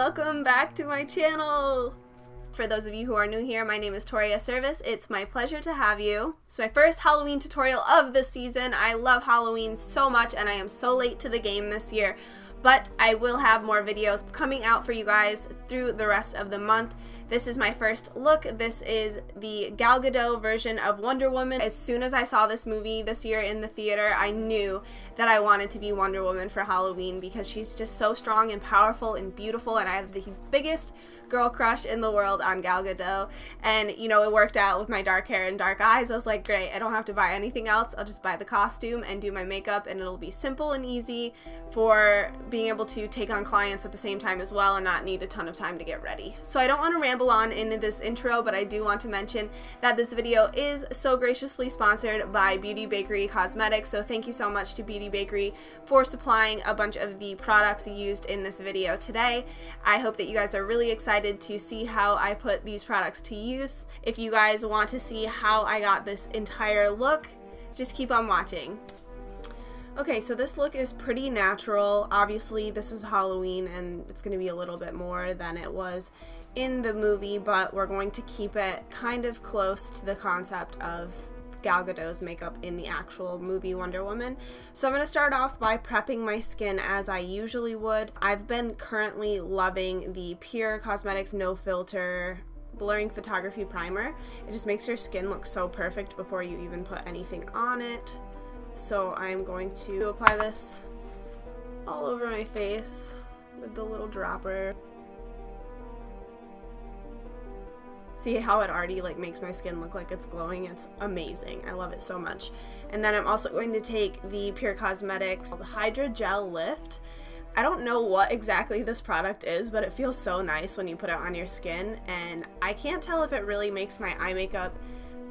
welcome back to my channel. For those of you who are new here, my name is Toria Serviss. It's my pleasure to have you. It's my first Halloween tutorial of the season. I love Halloween so much and I am so late to the game this year, but I will have more videos coming out for you guys through the rest of the month. This is my first look. This is the Gal Gadot version of Wonder Woman. As soon as I saw this movie this year in the theater, I knew that I wanted to be Wonder Woman for Halloween because she's just so strong and powerful and beautiful, and I have the biggest girl crush in the world on Gal Gadot. And you know, it worked out with my dark hair and dark eyes. I was like, great, I don't have to buy anything else. I'll just buy the costume and do my makeup, and it'll be simple and easy for being able to take on clients at the same time as well and not need a ton of time to get ready. So I don't want to ramble on into this intro, but I do want to mention that this video is so graciously sponsored by Bakerie Cosmetics. So thank you so much to Beauty Bakerie for supplying a bunch of the products used in this video today. I hope that you guys are really excited to see how I put these products to use. If you guys want to see how I got this entire look, just keep on watching. Okay, so this look is pretty natural. Obviously, this is Halloween and it's going to be a little bit more than it was in the movie, but we're going to keep it kind of close to the concept of Gal Gadot's makeup in the actual movie Wonder Woman. So I'm going to start off by prepping my skin as I usually would. I've been currently loving the Pur Cosmetics No Filter Blurring Photography Primer. It just makes your skin look so perfect before you even put anything on it. So I'm going to apply this all over my face with the little dropper. See how it already like makes my skin look like it's glowing? It's amazing. I love it so much. And then I'm also going to take the Pur Cosmetics the Hydrogel Lift. I don't know what exactly this product is, but it feels so nice when you put it on your skin, and I can't tell if it really makes my eye makeup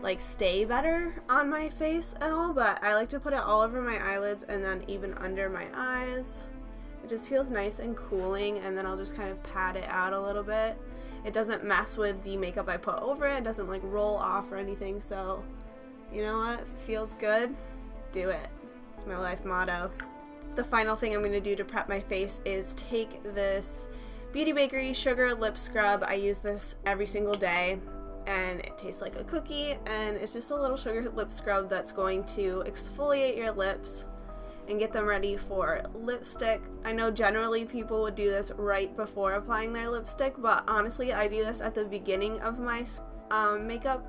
like stay better on my face at all, but I like to put it all over my eyelids and then even under my eyes. It just feels nice and cooling, and then I'll just kind of pat it out a little bit. It doesn't mess with the makeup I put over it. It doesn't like roll off or anything, so you know what? If it feels good, do it. It's my life motto. The final thing I'm going to do to prep my face is take this Beauty Bakerie Sugar Lip Scrub. I use this every single day, and it tastes like a cookie, and it's just a little sugar lip scrub that's going to exfoliate your lips and get them ready for lipstick. I know generally people would do this right before applying their lipstick, but honestly I do this at the beginning of my makeup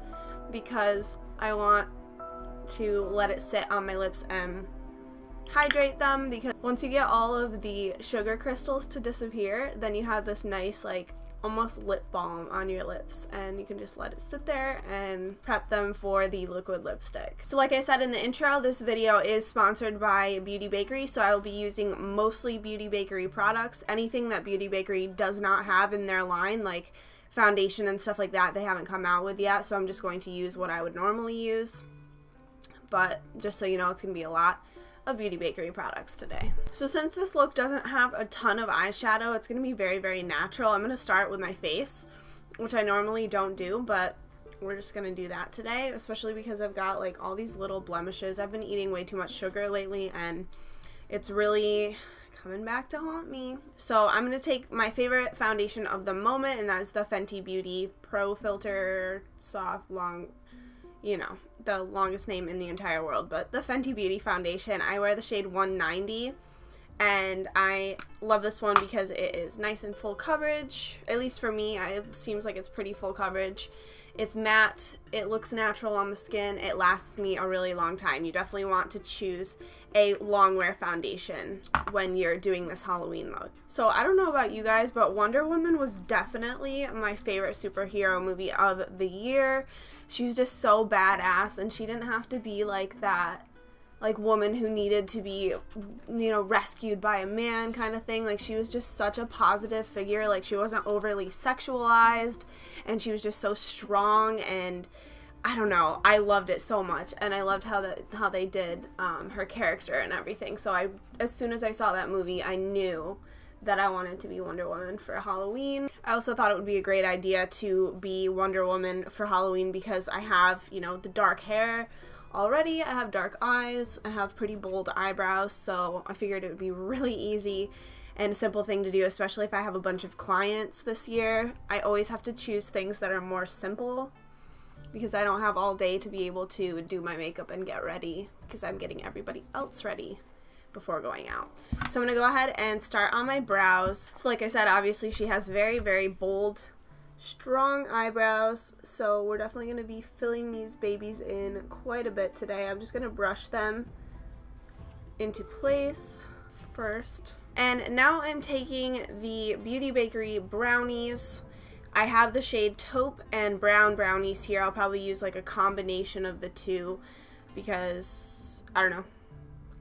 because I want to let it sit on my lips and hydrate them, because once you get all of the sugar crystals to disappear, then you have this nice like almost lip balm on your lips, and you can just let it sit there and prep them for the liquid lipstick. So like I said in the intro, this video is sponsored by Beauty Bakerie, so I will be using mostly Beauty Bakerie products. Anything that Beauty Bakerie does not have in their line, like foundation and stuff like that, they haven't come out with yet, so I'm just going to use what I would normally use. But just so you know, it's going to be a lot of Beauty Bakerie products today. So since this look doesn't have a ton of eyeshadow, it's going to be very, very natural. I'm going to start with my face, which I normally don't do, but we're just going to do that today, especially because I've got like all these little blemishes. I've been eating way too much sugar lately, and it's really coming back to haunt me. So I'm going to take my favorite foundation of the moment, and that is the Fenty Beauty Pro Filter Soft Long, you know, the longest name in the entire world, but the Fenty Beauty foundation. I wear the shade 190, and I love this one because it is nice and full coverage. At least for me, it seems like it's pretty full coverage. It's matte, it looks natural on the skin, it lasts me a really long time. You definitely want to choose a Longwear foundation when you're doing this Halloween look. So I don't know about you guys, but Wonder Woman was definitely my favorite superhero movie of the year. She was just so badass, and she didn't have to be like that like woman who needed to be, you know, rescued by a man kind of thing. Like, she was just such a positive figure. Like, she wasn't overly sexualized, and she was just so strong, and I don't know, I loved it so much, and I loved how they did her character and everything. So as soon as I saw that movie, I knew that I wanted to be Wonder Woman for Halloween. I also thought it would be a great idea to be Wonder Woman for Halloween because I have, you know, the dark hair already, I have dark eyes, I have pretty bold eyebrows, so I figured it would be really easy and a simple thing to do, especially if I have a bunch of clients this year. I always have to choose things that are more simple because I don't have all day to be able to do my makeup and get ready because I'm getting everybody else ready before going out. So I'm going to go ahead and start on my brows. So like I said, obviously she has very, very bold, strong eyebrows, so we're definitely going to be filling these babies in quite a bit today. I'm just going to brush them into place first. And now I'm taking the Beauty Bakerie brownies. I have the shade Taupe and Brown brownies here. I'll probably use like a combination of the two because, I don't know,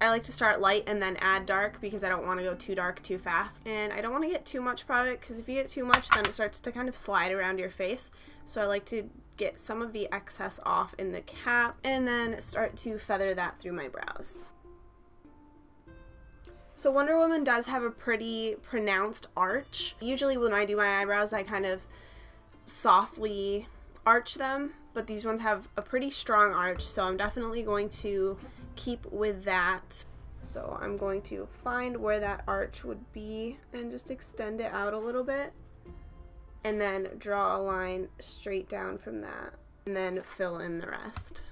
I like to start light and then add dark because I don't want to go too dark too fast. And I don't want to get too much product because if you get too much, then it starts to kind of slide around your face. So I like to get some of the excess off in the cap and then start to feather that through my brows. So Wonder Woman does have a pretty pronounced arch. Usually when I do my eyebrows, I kind of softly arch them, but these ones have a pretty strong arch, so I'm definitely going to keep with that. So I'm going to find where that arch would be and just extend it out a little bit and then draw a line straight down from that and then fill in the rest.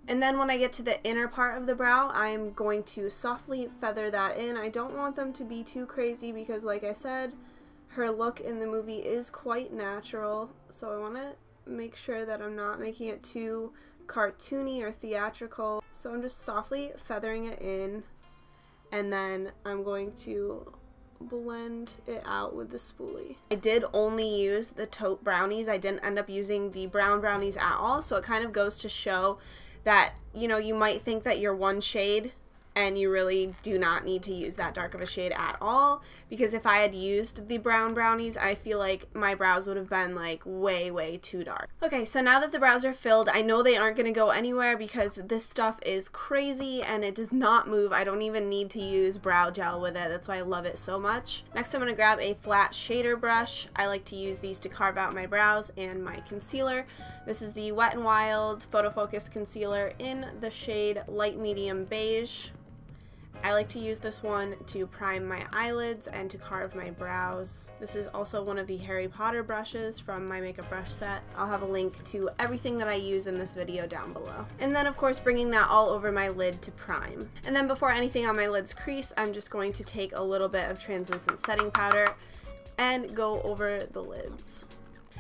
And then when I get to the inner part of the brow, I'm going to softly feather that in. I don't want them to be too crazy because like I said, her look in the movie is quite natural, so I want to make sure that I'm not making it too cartoony or theatrical. So I'm just softly feathering it in, and then I'm going to blend it out with the spoolie. I did only use the Taupe brownies. I didn't end up using the brown brownies at all, so it kind of goes to show that, you know, you might think that you're one shade and you really do not need to use that dark of a shade at all, because if I had used the brown brownies, I feel like my brows would have been like way too dark. Okay, so now that the brows are filled, I know they aren't going to go anywhere because this stuff is crazy and it does not move. I don't even need to use brow gel with it. That's why I love it so much. Next, I'm going to grab a flat shader brush. I like to use these to carve out my brows and my concealer. This is the Wet n Wild Photo Focus Concealer in the shade Light Medium Beige. I like to use this one to prime my eyelids and to carve my brows. This is also one of the Harry Potter brushes from my makeup brush set. I'll have a link to everything that I use in this video down below. And then of course bringing that all over my lid to prime. And then before anything on my lids crease, I'm just going to take a little bit of translucent setting powder and go over the lids.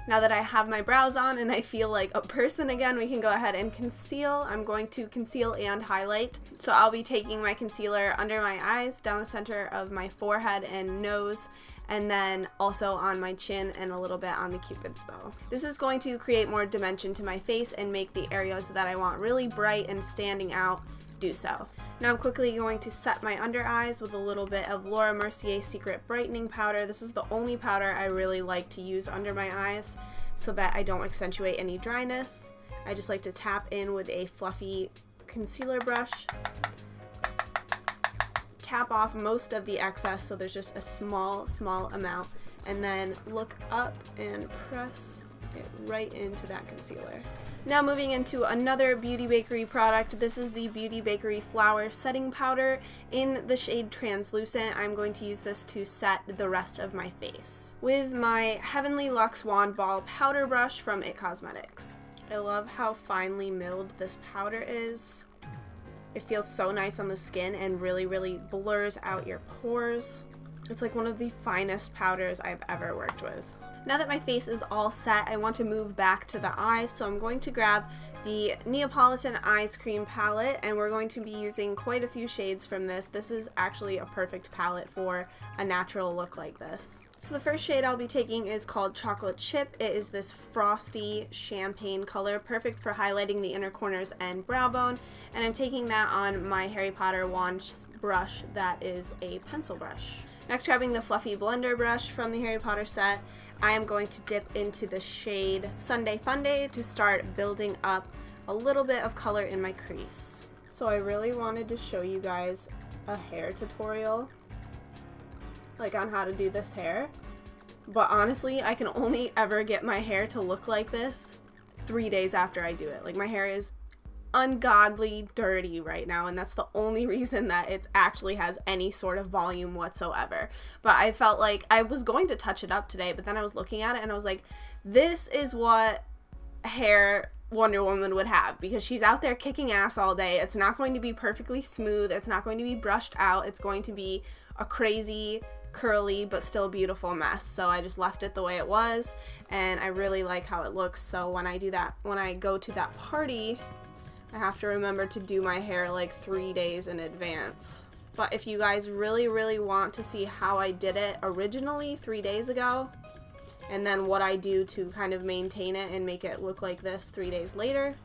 Now that I have my brows on and I feel like a person again, we can go ahead and conceal. I'm going to conceal and highlight. So I'll be taking my concealer under my eyes, down the center of my forehead and nose, and then also on my chin and a little bit on the Cupid's bow. This is going to create more dimension to my face and make the areas that I want really bright and standing out do so. Now I'm quickly going to set my under eyes with a little bit of Laura Mercier Secret Brightening Powder. This is the only powder I really like to use under my eyes so that I don't accentuate any dryness. I just like to tap in with a fluffy concealer brush, tap off most of the excess so there's just a small amount, and then look up and press it right into that concealer. Now moving into another Beauty Bakerie product. This is the Beauty Bakerie Flower Setting Powder in the shade Translucent. I'm going to use this to set the rest of my face with my Heavenly Luxe Wand Ball powder brush from It Cosmetics. I love how finely milled this powder is. It feels so nice on the skin and really blurs out your pores. It's like one of the finest powders I've ever worked with. Now that my face is all set, I want to move back to the eyes, so I'm going to grab the Neapolitan EyesCream palette, and we're going to be using quite a few shades from this. This is actually a perfect palette for a natural look like this. So the first shade I'll be taking is called Chocolate Chip. It is this frosty champagne color, perfect for highlighting the inner corners and brow bone, and I'm taking that on my Harry Potter wand brush that is a pencil brush. Next, grabbing the fluffy blender brush from the Harry Potter set, I am going to dip into the shade Sunday Funday to start building up a little bit of color in my crease. So I really wanted to show you guys a hair tutorial, like on how to do this hair, but honestly I can only ever get my hair to look like this 3 days after I do it. Like, my hair is ungodly dirty right now, and that's the only reason that it actually has any sort of volume whatsoever. But I felt like I was going to touch it up today, but then I was looking at it and I was like, this is what hair Wonder Woman would have, because she's out there kicking ass all day. It's not going to be perfectly smooth. It's not going to be brushed out. It's going to be a crazy, curly, but still beautiful mess. So I just left it the way it was, and I really like how it looks. So when I do that, when I go to that party, I have to remember to do my hair like 3 days in advance. But if you guys really, really want to see how I did it originally 3 days ago, and then what I do to kind of maintain it and make it look like this 3 days later,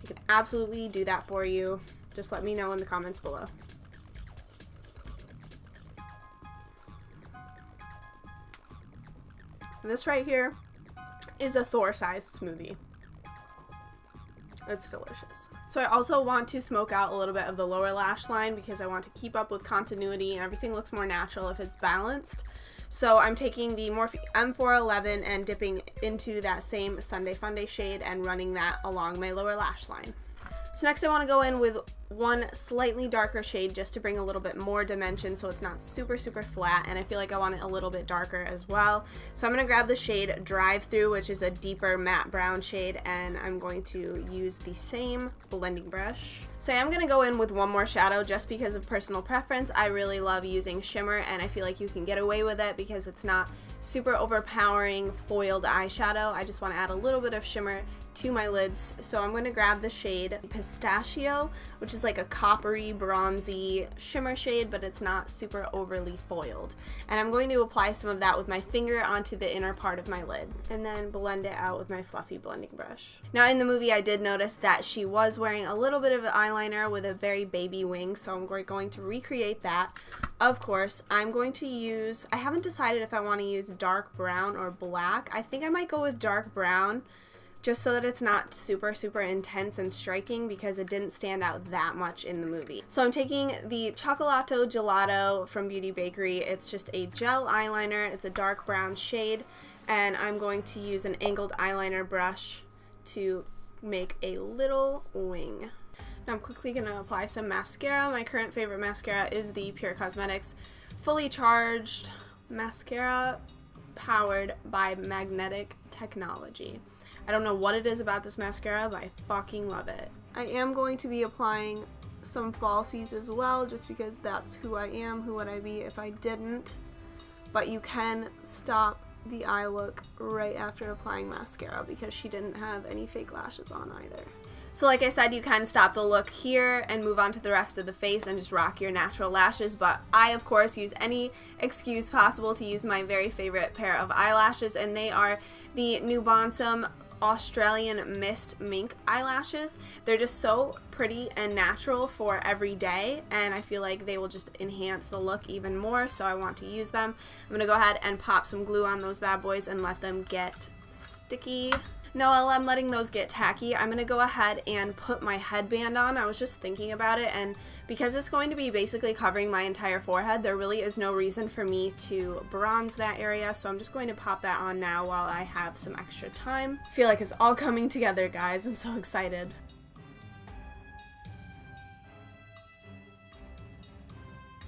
I can absolutely do that for you. Just let me know in the comments below. This right here is a Thor-sized smoothie. It's delicious. So I also want to smoke out a little bit of the lower lash line because I want to keep up with continuity and everything looks more natural if it's balanced. So I'm taking the Morphe M411 and dipping into that same Sunday Funday shade and running that along my lower lash line. So next I want to go in with one slightly darker shade just to bring a little bit more dimension so it's not super, super flat, and I feel like I want it a little bit darker as well. So I'm going to grab the shade Drive Through, which is a deeper matte brown shade, and I'm going to use the same blending brush. So I am going to go in with one more shadow just because of personal preference. I really love using shimmer, and I feel like you can get away with it because it's not super overpowering foiled eyeshadow. I just want to add a little bit of shimmer to my lids. So I'm going to grab the shade Pistachio, which is like a coppery, bronzy shimmer shade, but it's not super overly foiled. And I'm going to apply some of that with my finger onto the inner part of my lid, and then blend it out with my fluffy blending brush. Now in the movie I did notice that she was wearing a little bit of an eyeliner with a very baby wing, so I'm going to recreate that. Of course, I'm going to use, I haven't decided if I want to use dark brown or black. I think I might go with dark brown, just so that it's not super, super intense and striking because it didn't stand out that much in the movie. So I'm taking the Cioccolato Gelato from Beauty Bakerie. It's just a gel eyeliner. It's a dark brown shade, and I'm going to use an angled eyeliner brush to make a little wing. Now I'm quickly going to apply some mascara. My current favorite mascara is the Pur Cosmetics Fully Charged Mascara powered by magnetic technology. I don't know what it is about this mascara, but I fucking love it. I am going to be applying some falsies as well, just because that's who I am. Who would I be if I didn't? But you can stop the eye look right after applying mascara because she didn't have any fake lashes on either. So like I said, you can stop the look here and move on to the rest of the face and just rock your natural lashes, but I of course use any excuse possible to use my very favorite pair of eyelashes, and they are the Nubounsom Australian Mist Mink Eyelashes. They're just so pretty and natural for every day, and I feel like they will just enhance the look even more, so I want to use them. I'm going to go ahead and pop some glue on those bad boys and let them get sticky. Now while I'm letting those get tacky, I'm going to go ahead and put my headband on. I was just thinking about it, and because it's going to be basically covering my entire forehead, there really is no reason for me to bronze that area, so I'm just going to pop that on now while I have some extra time. I feel like it's all coming together, guys. I'm so excited.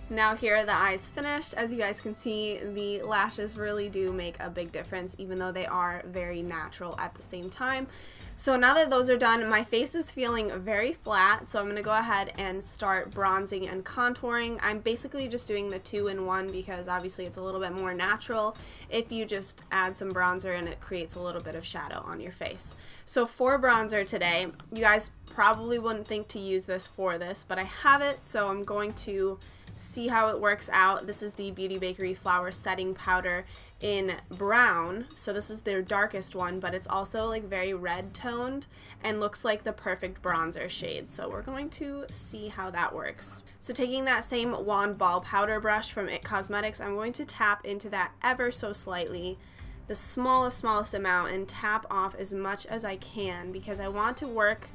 Now here are the eyes finished. As you guys can see, the lashes really do make a big difference, even though they are very natural at the same time. So now that those are done, my face is feeling very flat, so I'm going to go ahead and start bronzing and contouring. I'm basically just doing the 2-in-1 because obviously it's a little bit more natural if you just add some bronzer and it creates a little bit of shadow on your face. So for bronzer today, you guys probably wouldn't think to use this for this, but I have it, so I'm going to see how it works out. This is the Beauty Bakerie Flower Setting Powder in brown, so this is their darkest one, but it's also like very red toned and looks like the perfect bronzer shade, so we're going to see how that works. So taking that same wand ball powder brush from IT Cosmetics, I'm going to tap into that ever so slightly, the smallest amount, and tap off as much as I can because I want to work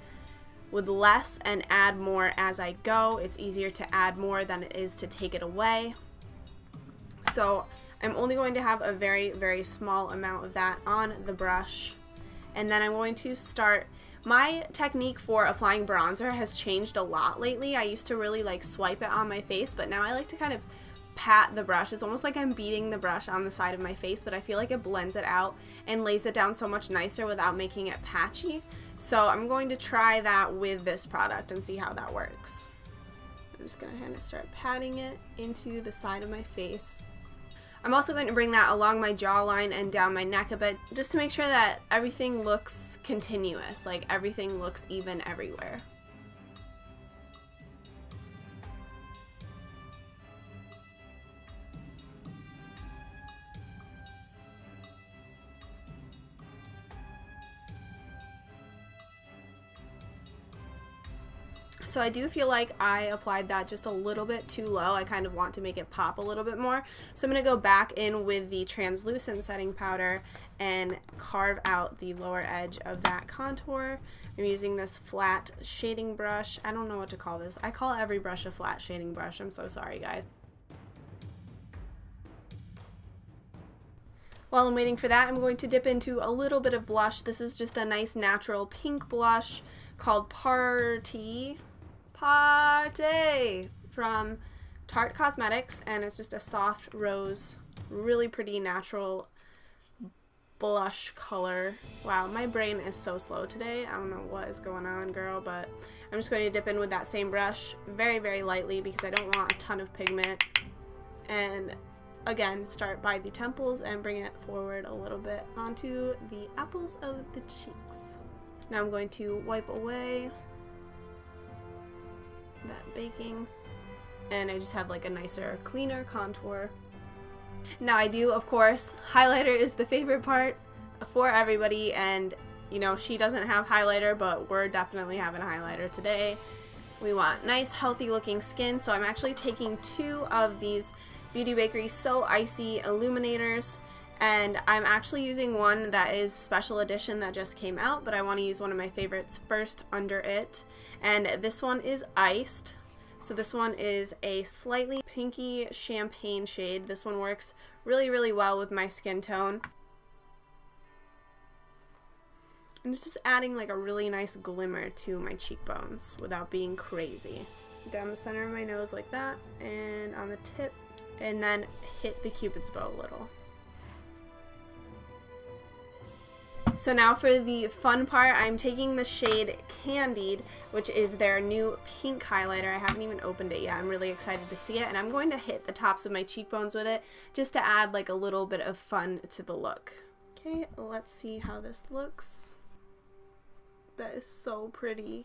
with less and add more as I go. It's easier to add more than it is to take it away. So I'm only going to have a very, very small amount of that on the brush. And then I'm going to start My technique for applying bronzer has changed a lot lately. I used to really like swipe it on my face, but now I like to kind of pat the brush. It's almost like I'm beating the brush on the side of my face, but I feel like it blends it out and lays it down so much nicer without making it patchy. So I'm going to try that with this product and see how that works. I'm just going to kind of start patting it into the side of my face. I'm also going to bring that along my jawline and down my neck a bit, just to make sure that everything looks continuous, like everything looks even everywhere. So I do feel like I applied that just a little bit too low. I kind of want to make it pop a little bit more. So I'm going to go back in with the translucent setting powder and carve out the lower edge of that contour. I'm using this flat shading brush. I don't know what to call this. I call every brush a flat shading brush. I'm so sorry, guys. While I'm waiting for that, I'm going to dip into a little bit of blush. This is just a nice natural pink blush called Paaaarty from Tarte Cosmetics, and it's just a soft rose, really pretty natural blush color. Wow, my brain is so slow today. I don't know what is going on, girl, but I'm just going to dip in with that same brush very, very lightly because I don't want a ton of pigment. And again, start by the temples and bring it forward a little bit onto the apples of the cheeks. Now I'm going to wipe away that baking, and I just have like a nicer, cleaner contour. Now I do, of course, highlighter is the favorite part for everybody, and you know, she doesn't have highlighter, but we're definitely having highlighter today. We want nice, healthy looking skin, so I'm actually taking 2 of these Beauty Bakerie So Icy Illuminators, and I'm actually using one that is special edition that just came out, but I want to use one of my favorites first under it, and this one is iced. So this one is a slightly pinky champagne shade. This one works really, really well with my skin tone. And it's just adding like a really nice glimmer to my cheekbones without being crazy. Down the center of my nose like that, and on the tip, and then hit the Cupid's bow a little. So now for the fun part, I'm taking the shade Candied, which is their new pink highlighter. I haven't even opened it yet. I'm really excited to see it, and I'm going to hit the tops of my cheekbones with it just to add like a little bit of fun to the look. Okay, let's see how this looks. That is so pretty.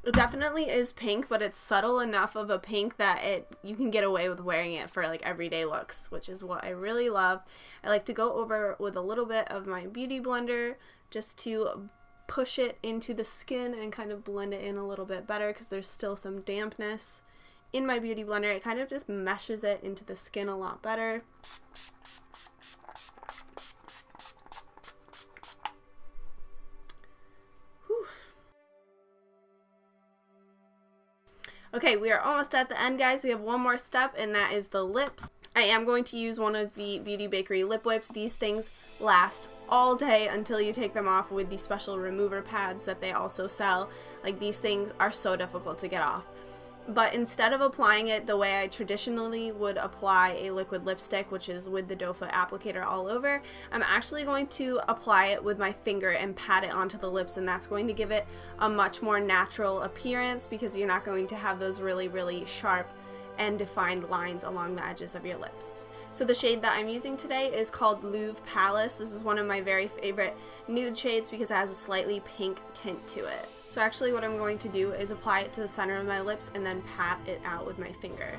It definitely is pink, but it's subtle enough of a pink that you can get away with wearing it for like everyday looks, which is what I really love. I like to go over with a little bit of my beauty blender just to push it into the skin and kind of blend it in a little bit better because there's still some dampness in my beauty blender. It kind of just meshes it into the skin a lot better. Okay, we are almost at the end, guys. We have one more step, and that is the lips. I am going to use one of the Beauty Bakerie lip wipes. These things last all day until you take them off with the special remover pads that they also sell. Like, these things are so difficult to get off. But instead of applying it the way I traditionally would apply a liquid lipstick, which is with the doe foot applicator all over, I'm actually going to apply it with my finger and pat it onto the lips, and that's going to give it a much more natural appearance because you're not going to have those really, really sharp and defined lines along the edges of your lips. So the shade that I'm using today is called Lourve Palace. This is one of my very favorite nude shades because it has a slightly pink tint to it. So actually what I'm going to do is apply it to the center of my lips and then pat it out with my finger.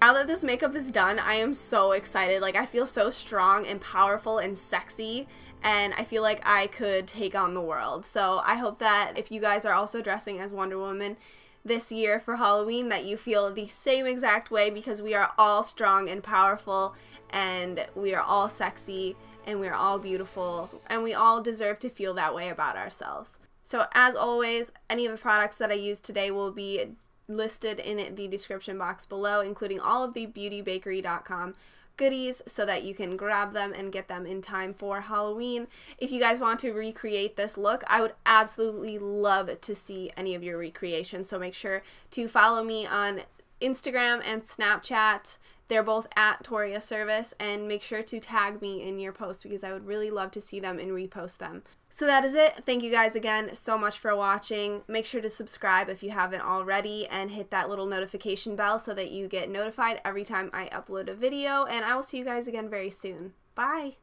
Now that this makeup is done, I am so excited. Like, I feel so strong and powerful and sexy, and I feel like I could take on the world. So I hope that if you guys are also dressing as Wonder Woman this year for Halloween, that you feel the same exact way, because we are all strong and powerful, and we are all sexy, and we are all beautiful, and we all deserve to feel that way about ourselves. So as always, any of the products that I used today will be listed in the description box below, including all of the beautybakerie.com goodies so that you can grab them and get them in time for Halloween. If you guys want to recreate this look, I would absolutely love to see any of your recreations. So make sure to follow me on Instagram and Snapchat. They're both at Toria Serviss, and make sure to tag me in your posts because I would really love to see them and repost them. So that is it. Thank you guys again so much for watching. Make sure to subscribe if you haven't already and hit that little notification bell so that you get notified every time I upload a video, and I will see you guys again very soon. Bye!